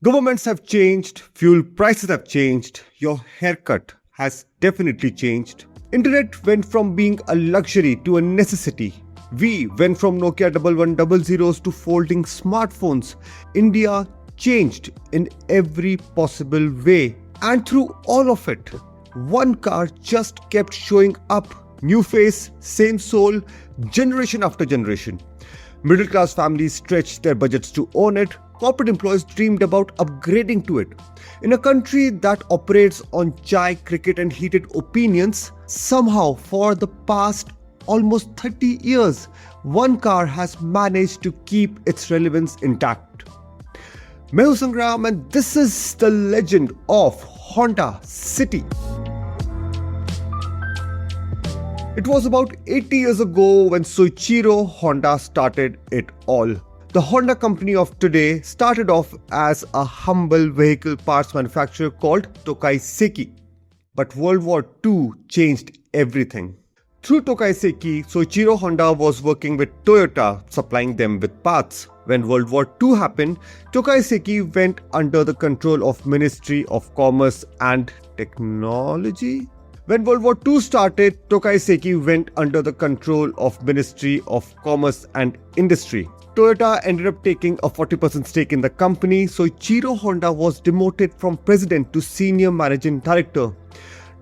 Governments have changed, fuel prices have changed, your haircut has definitely changed. Internet went from being a luxury to a necessity. We went from Nokia 1100s to folding smartphones. India changed in every possible way. And through all of it, one car just kept showing up. New face, same soul, generation after generation. Middle class families stretched their budgets to own it. Corporate employees dreamed about upgrading to it. In a country that operates on chai, cricket, and heated opinions, somehow for the past almost 30 years, one car has managed to keep its relevance intact. मैं हूं संग्राम and this is the legend of Honda City. It was about 80 years ago when Soichiro Honda started it all. The Honda company of today started off as a humble vehicle parts manufacturer called Tokai Seiki. But World War II changed everything. Through Tokai Seiki, Soichiro Honda was working with Toyota, supplying them with parts. When World War II happened, Tokai Seiki went under the control of Ministry of Commerce and Technology. When World War II started, Tokai Seiki went under the control of Ministry of Commerce and Industry. Toyota ended up taking a 40% stake in the company, so Soichiro Honda was demoted from president to senior managing director.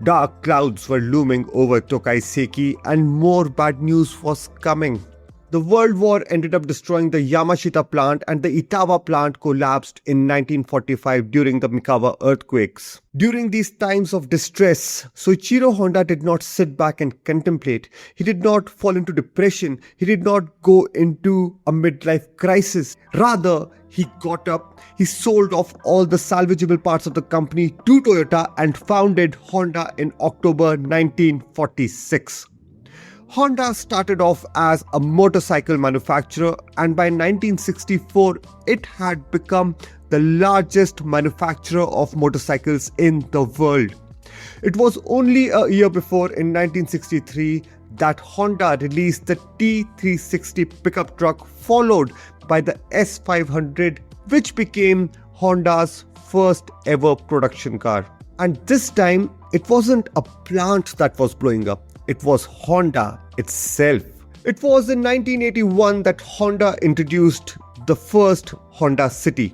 Dark clouds were looming over Tokai Seiki and more bad news was coming. The World War ended up destroying the Yamashita plant and the Itawa plant collapsed in 1945 during the Mikawa earthquakes. During these times of distress, Soichiro Honda did not sit back and contemplate. He did not fall into depression. He did not go into a midlife crisis. Rather, he got up, he sold off all the salvageable parts of the company to Toyota and founded Honda in October 1946. Honda started off as a motorcycle manufacturer and by 1964 it had become the largest manufacturer of motorcycles in the world. It was only a year before in 1963 that Honda released the T360 pickup truck followed by the S500 which became Honda's first ever production car. And this time it wasn't a plant that was blowing up. It was Honda itself. It was in 1981 that Honda introduced the first Honda City.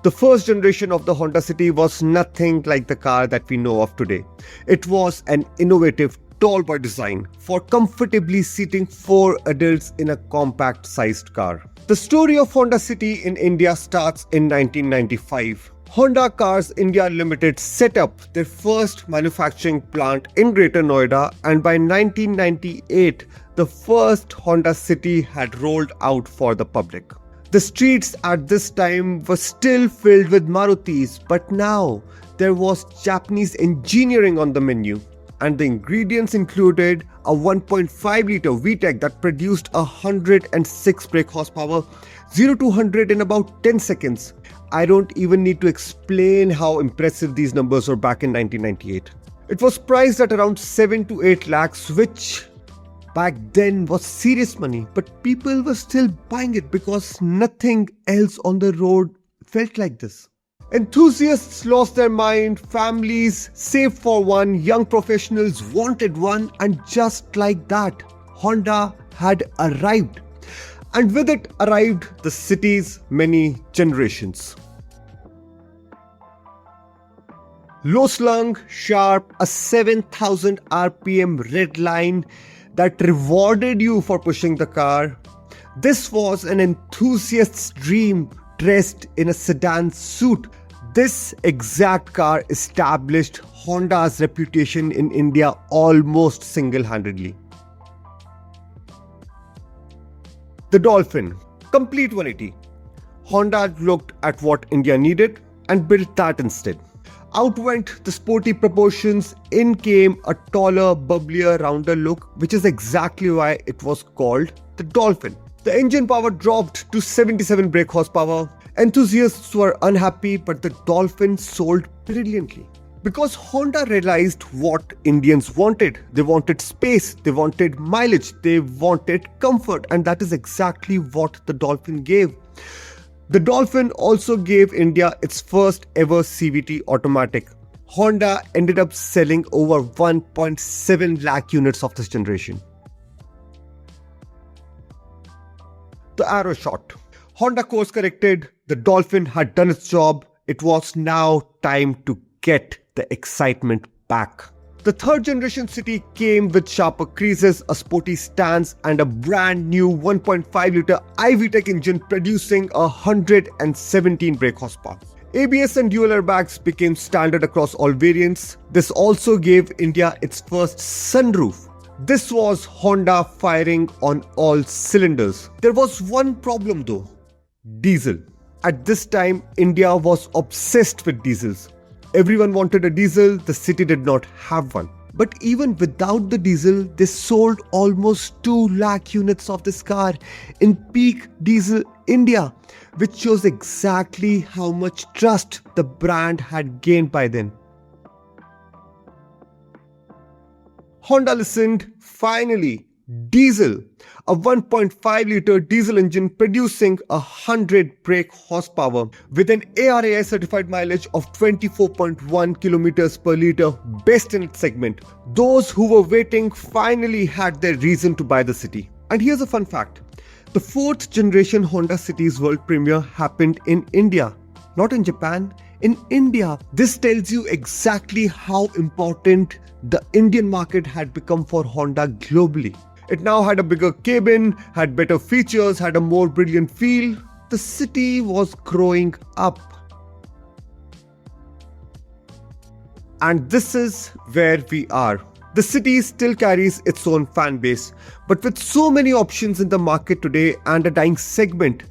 The first generation of the Honda City was nothing like the car that we know of today. It was an innovative tall boy design for comfortably seating 4 adults in a compact sized car. The story of Honda City in India starts in 1995. Honda Cars India Limited set up their first manufacturing plant in Greater Noida and by 1998, the first Honda City had rolled out for the public. The streets at this time were still filled with Marutis, but now there was Japanese engineering on the menu. And the ingredients included a 1.5 litre VTEC that produced 106 brake horsepower, 0 to 100 in about 10 seconds. I don't even need to explain how impressive these numbers were back in 1998. It was priced at around 7 to 8 lakhs, which back then was serious money, but people were still buying it because nothing else on the road felt like this. Enthusiasts lost their mind, families saved for one, young professionals wanted one, and just like that, Honda had arrived. And with it arrived the city's many generations. Low slung, sharp, a 7,000 RPM red line that rewarded you for pushing the car. This was an enthusiast's dream dressed in a sedan suit. This exact car established Honda's reputation in India almost single-handedly. The Dolphin, complete 180. Honda looked at what India needed and built that instead. Out went the sporty proportions, in came a taller, bubblier, rounder look, which is exactly why it was called the Dolphin. The engine power dropped to 77 brake horsepower. Enthusiasts were unhappy, but the Dolphin sold brilliantly. Because Honda realized what Indians wanted. They wanted space, they wanted mileage, they wanted comfort, and that is exactly what the Dolphin gave. The Dolphin also gave India its first ever CVT automatic. Honda ended up selling over 1.7 lakh units of this generation. The arrow shot. Honda course corrected, the Dolphin had done its job. It was now time to get the excitement back. The third generation City came with sharper creases, a sporty stance, and a brand new 1.5 litre iVTEC engine producing 117 brake horsepower. ABS and dual airbags became standard across all variants. This also gave India its first sunroof. This was Honda firing on all cylinders. There was one problem though: diesel. At this time, India was obsessed with diesels. Everyone wanted a diesel, the city did not have one. But even without the diesel, they sold almost 2 lakh units of this car in peak diesel India, which shows exactly how much trust the brand had gained by then. Honda listened, finally. Diesel, a 1.5 litre diesel engine producing 100 brake horsepower with an ARAI certified mileage of 24.1 kilometers per litre, best in its segment. Those who were waiting finally had their reason to buy the City. And here's a fun fact: the fourth generation Honda City's world premiere happened in India, not in Japan, in India. This tells you exactly how important the Indian market had become for Honda globally. It now had a bigger cabin, had better features, had a more brilliant feel. The City was growing up. And this is where we are. The City still carries its own fan base, but with so many options in the market today and a dying segment,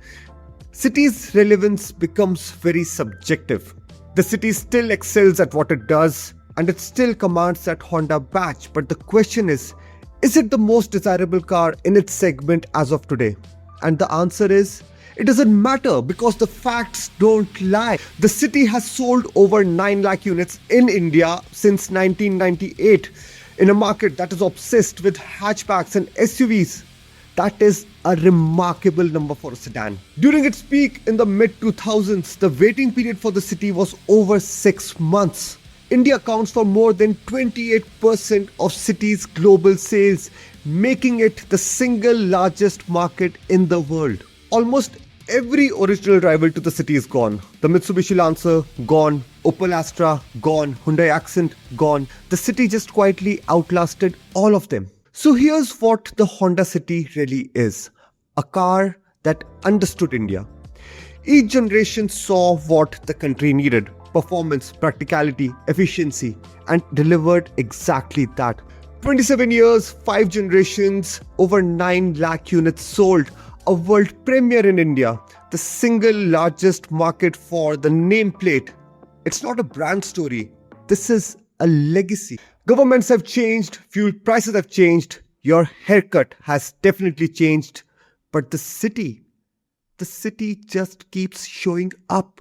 City's relevance becomes very subjective. The City still excels at what it does, and it still commands that Honda badge. But the question is it the most desirable car in its segment as of today? And the answer is, it doesn't matter, because the facts don't lie. The City has sold over 9 lakh units in India since 1998, in a market that is obsessed with hatchbacks and SUVs. That is a remarkable number for a sedan. During its peak in the mid-2000s, the waiting period for the City was over 6 months. India accounts for more than 28% of City's global sales, making it the single largest market in the world. Almost every original rival to the City is gone. The Mitsubishi Lancer, gone. Opel Astra, gone. Hyundai Accent, gone. The City just quietly outlasted all of them. So here's what the Honda City really is: a car that understood India. Each generation saw what the country needed: performance, practicality, efficiency, and delivered exactly that. 27 years, 5 generations, over 9 lakh units sold, a world premiere in India, the single largest market for the nameplate. It's not a brand story. This is a legacy. Governments have changed, fuel prices have changed, your haircut has definitely changed, but the city just keeps showing up.